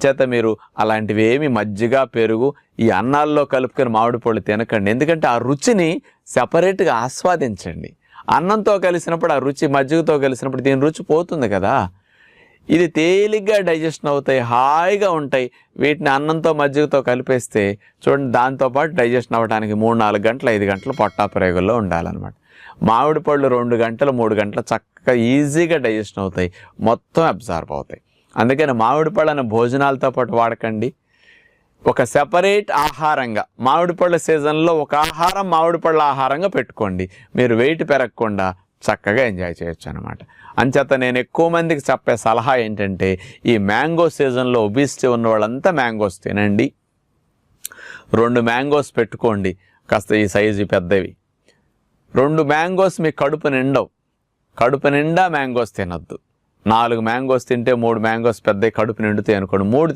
అంచేత మీరు అలాంటివి ఏమి మజ్జిగ పెరుగు ఈ అన్నాల్లో కలుపుకొని మామిడి పళ్ళు తినకండి. ఎందుకంటే ఆ రుచిని సెపరేట్గా ఆస్వాదించండి. అన్నంతో కలిసినప్పుడు ఆ రుచి, మజ్జిగతో కలిసినప్పుడు దీని రుచి పోతుంది కదా. ఇది తేలిగ్గా డైజెషన్ అవుతాయి, హాయిగా ఉంటాయి. వీటిని అన్నంతో మజ్జిగతో కలిపేస్తే చూడండి, దాంతోపాటు డైజెషన్ అవ్వడానికి 3-4 గంటలు 5 గంటలు పొట్టా ప్రయోగంలో ఉండాలన్నమాట. మామిడి పళ్ళు 2 గంటలు 3 గంటలు చక్కగా ఈజీగా డైజెషన్ అవుతాయి, మొత్తం అబ్జార్బ్ అవుతాయి. అందుకని మామిడి పళ్ళను భోజనాలతో పాటు వాడకండి. ఒక సెపరేట్ ఆహారంగా మామిడి పళ్ళ సీజన్లో ఒక ఆహారం మామిడి పళ్ళ ఆహారంగా పెట్టుకోండి. మీరు వెయిట్ పెరగకుండా చక్కగా ఎంజాయ్ చేయొచ్చు అనమాట. అంచేత నేను ఎక్కువ మందికి చెప్పే సలహా ఏంటంటే, ఈ మ్యాంగో సీజన్లో ఒబిసిటీ ఉన్న వాళ్ళంతా మ్యాంగోస్ తినండి. 2 మ్యాంగోస్ పెట్టుకోండి, కాస్త ఈ సైజు పెద్దవి. 2 మ్యాంగోస్ మీ కడుపు నిండవు, కడుపు నిండా మ్యాంగోస్ తినొద్దు. 4 మ్యాంగోస్ తింటే 3 మ్యాంగోస్ పెద్దవి కడుపు నిండుతాయి అనుకోండి. 3